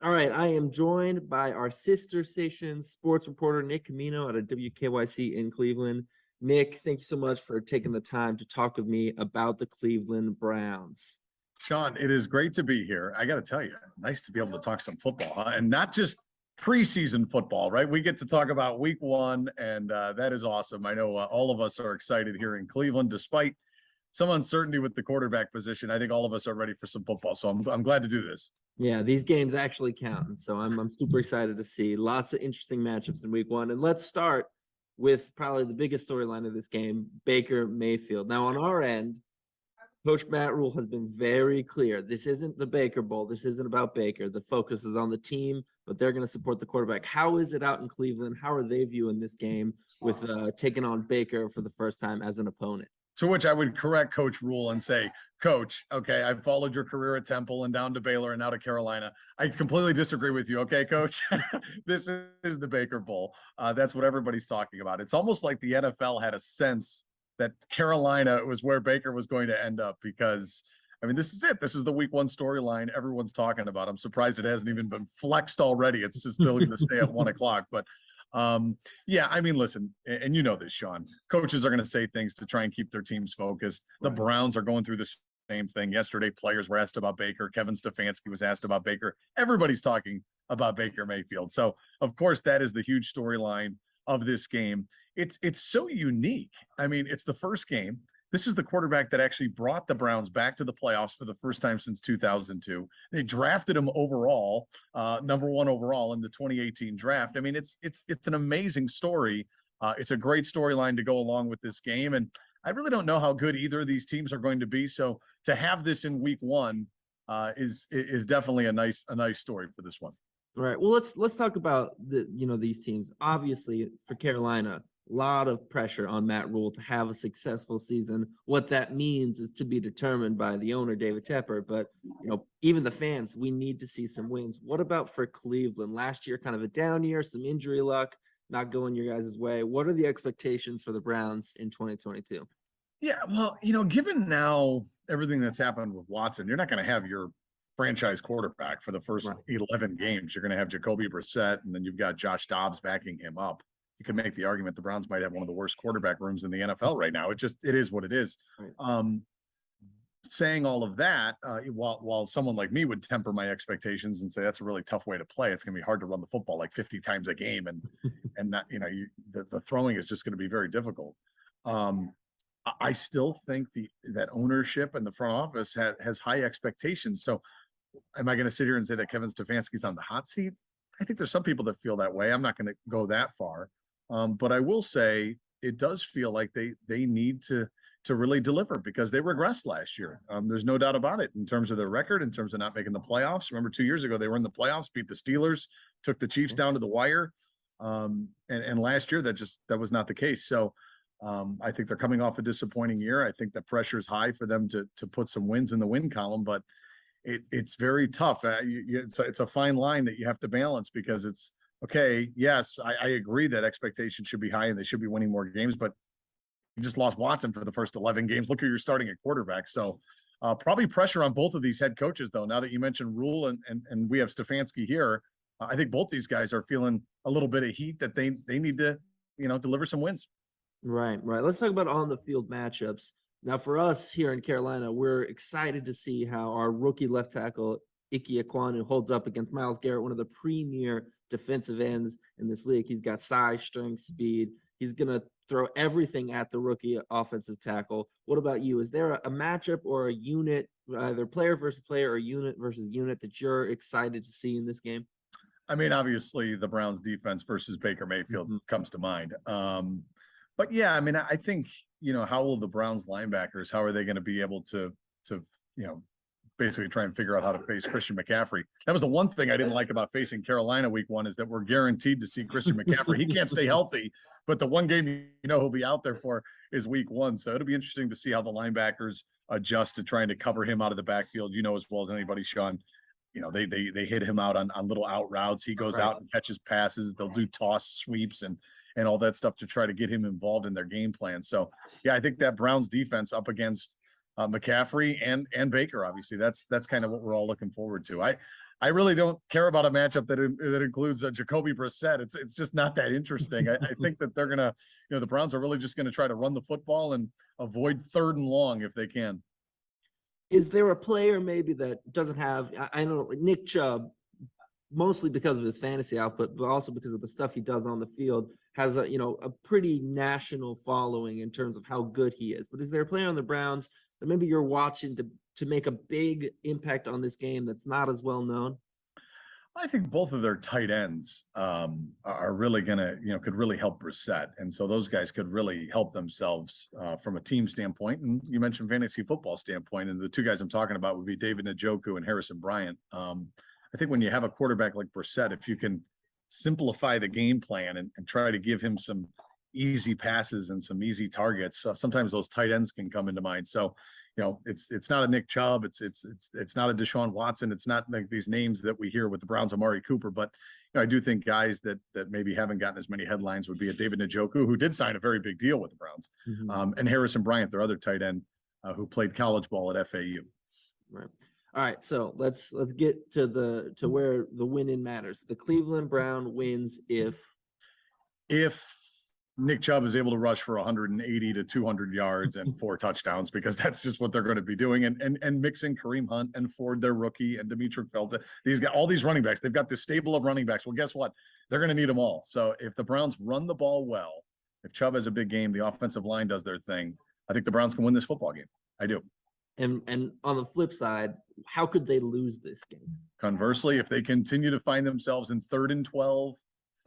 All right, I am joined by our sister station sports reporter, Nick Camino out of WKYC in Cleveland. Nick, thank you so much for taking the time to talk with me about the Cleveland Browns. Sean, it is great to be here. I got to tell you, nice to be able to talk some football, and not just preseason football, right? We get to talk about week one, and that is awesome. I know all of us are excited here in Cleveland, despite some uncertainty with the quarterback position. I think all of us are ready for some football, so I'm glad to do this. Yeah, these games actually count, and so I'm super excited to see lots of interesting matchups in week one. And let's start with probably the biggest storyline of this game, Baker Mayfield. Now, on our end, Coach Matt Rule has been very clear. This isn't the Baker Bowl. This isn't about Baker. The focus is on the team, but they're going to support the quarterback. How is it out in Cleveland? How are they viewing this game with taking on Baker for the first time as an opponent? To which I would correct Coach Rule and say, Coach, okay, I've followed your career at Temple and down to Baylor and now to Carolina. I completely disagree with you. Okay, Coach, this is the Baker Bowl. That's what everybody's talking about. It's almost like the NFL had a sense that Carolina was where Baker was going to end up because, I mean, this is it. This is the week one storyline everyone's talking about. I'm surprised it hasn't even been flexed already. It's just still going to stay at 1 o'clock. But yeah, I mean, listen, and you know this, Sean, coaches are going to say things to try and keep their teams focused. The Browns are going through the same thing. Yesterday, players were asked about Baker. Kevin Stefanski was asked about Baker. Everybody's talking about Baker Mayfield. So, of course, that is the huge storyline of this game. It's so unique. I mean, it's the first game. This is the quarterback that actually brought the Browns back to the playoffs for the first time since 2002. They drafted him overall, number one overall in the 2018 draft. I mean, it's an amazing story. It's a great storyline to go along with this game. And I really don't know how good either of these teams are going to be. So to have this in week one is definitely a nice story for this one. All right. Well, let's talk about these teams. Obviously, for Carolina, a lot of pressure on Matt Rule to have a successful season. What that means is to be determined by the owner, David Tepper. But even the fans, we need to see some wins. What about for Cleveland? Last year, kind of a down year, some injury luck, not going your guys' way. What are the expectations for the Browns in 2022? Yeah, well, given now everything that's happened with Watson, you're not going to have your franchise quarterback for the first 11 games. You're going to have Jacoby Brissett, and then you've got Josh Dobbs backing him up. You can make the argument the Browns might have one of the worst quarterback rooms in the NFL right now. It is what it is. Right. Saying all of that, while someone like me would temper my expectations and say that's a really tough way to play, it's going to be hard to run the football like 50 times a game, and not, the throwing is just going to be very difficult. I still think that ownership and the front office has high expectations. So, am I going to sit here and say that Kevin Stefanski's on the hot seat? I think there's some people that feel that way. I'm not going to go that far. But I will say it does feel like they need to really deliver because they regressed last year. There's no doubt about it in terms of their record, in terms of not making the playoffs. Remember 2 years ago, they were in the playoffs, beat the Steelers, took the Chiefs down to the wire. And last year that was not the case. So I think they're coming off a disappointing year. I think the pressure is high for them to put some wins in the win column, but it's very tough. It's a fine line that you have to balance because it's, okay, yes, I agree that expectations should be high and they should be winning more games, but you just lost Watson for the first 11 games. Look who you're starting at quarterback. So probably pressure on both of these head coaches, though. Now that you mentioned Rule and we have Stefanski here, I think both these guys are feeling a little bit of heat that they need to, deliver some wins. Right. Let's talk about on the field matchups. Now, for us here in Carolina, we're excited to see how our rookie left tackle, Ike Ekwonu, holds up against Myles Garrett, one of the premier defensive ends in this league. He's got size, strength, speed. He's going to throw everything at the rookie offensive tackle. What about you? Is there a matchup or a unit, either player versus player or unit versus unit, that you're excited to see in this game? I mean, obviously, the Browns defense versus Baker Mayfield comes to mind. But yeah, I mean, I think, how will the Browns linebackers, how are they going to be able to basically try and figure out how to face Christian McCaffrey? That was the one thing I didn't like about facing Carolina week one, is that we're guaranteed to see Christian McCaffrey. He can't stay healthy, but the one game he'll be out there for is week one. So it'll be interesting to see how the linebackers adjust to trying to cover him out of the backfield. As well as anybody, Sean, they hit him out on little out routes. He goes out and catches passes. They'll do toss sweeps and all that stuff to try to get him involved in their game plan. So yeah, I think that Browns defense up against McCaffrey and Baker, obviously that's kind of what we're all looking forward to. I really don't care about a matchup that includes Jacoby Brissett. It's just not that interesting. I think that they're gonna, the Browns are really just gonna try to run the football and avoid 3rd and long if they can. Is there a player maybe that doesn't have? I know like Nick Chubb, mostly because of his fantasy output, but also because of the stuff he does on the field, has a pretty national following in terms of how good he is. But is there a player on the Browns that maybe you're watching to make a big impact on this game that's not as well known? I think both of their tight ends are really gonna, could really help Brissett, and so those guys could really help themselves from a team standpoint. And you mentioned fantasy football standpoint, and the 2 guys I'm talking about would be David Njoku and Harrison Bryant. I think when you have a quarterback like Brissett, if you can simplify the game plan and try to give him some easy passes and some easy targets, sometimes those tight ends can come into mind. So, it's not a Nick Chubb, it's not a Deshaun Watson, it's not like these names that we hear with the Browns, Amari Cooper, but I do think guys that maybe haven't gotten as many headlines would be a David Njoku, who did sign a very big deal with the Browns, and Harrison Bryant, their other tight end, who played college ball at FAU. Right. All right, so let's get to where the win-in matters. The Cleveland Brown wins if Nick Chubb is able to rush for 180 to 200 yards and 4 touchdowns, because that's just what they're going to be doing. And mixing Kareem Hunt and Ford, their rookie, and Demetric Felton, all these running backs, they've got this stable of running backs. Well, guess what? They're going to need them all. So if the Browns run the ball well, if Chubb has a big game, the offensive line does their thing, I think the Browns can win this football game. I do. And on the flip side, how could they lose this game? Conversely, if they continue to find themselves in 3rd and 12,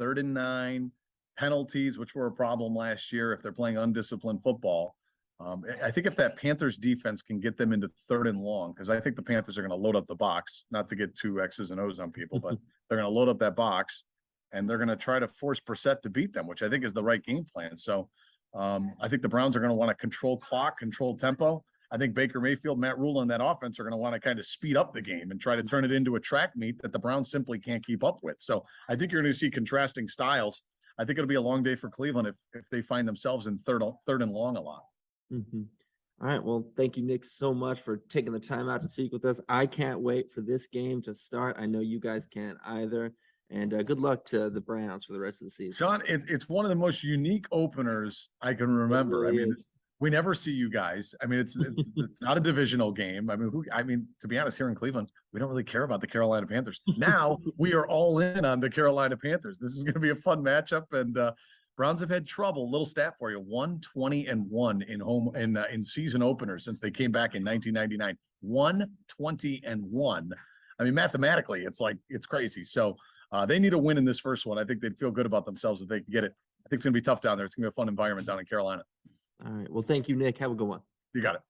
3rd and 9, penalties, which were a problem last year, if they're playing undisciplined football, I think if that Panthers defense can get them into 3rd and long, because I think the Panthers are going to load up the box, not to get 2 X's and O's on people, but they're going to load up that box and they're going to try to force Brissett to beat them, which I think is the right game plan. So I think the Browns are going to want to control clock, control tempo. I think Baker Mayfield, Matt Rule, and that offense are going to want to kind of speed up the game and try to turn it into a track meet that the Browns simply can't keep up with. So I think you're going to see contrasting styles. I think it'll be a long day for Cleveland if they find themselves in 3rd and long a lot. Mm-hmm. All right. Well, thank you, Nick, so much for taking the time out to speak with us. I can't wait for this game to start. I know you guys can't either. And good luck to the Browns for the rest of the season. Sean, it's one of the most unique openers I can remember. Really, I mean, we never see you guys. I mean, it's not a divisional game. I mean, to be honest, here in Cleveland, we don't really care about the Carolina Panthers. Now we are all in on the Carolina Panthers. This is going to be a fun matchup, and Browns have had trouble. Little stat for you: 120-1 in season openers since they came back in 1999. 120-1. I mean, mathematically, it's crazy. So they need a win in this first one. I think they'd feel good about themselves if they can get it. I think it's going to be tough down there. It's going to be a fun environment down in Carolina. All right. Well, thank you, Nick. Have a good one. You got it.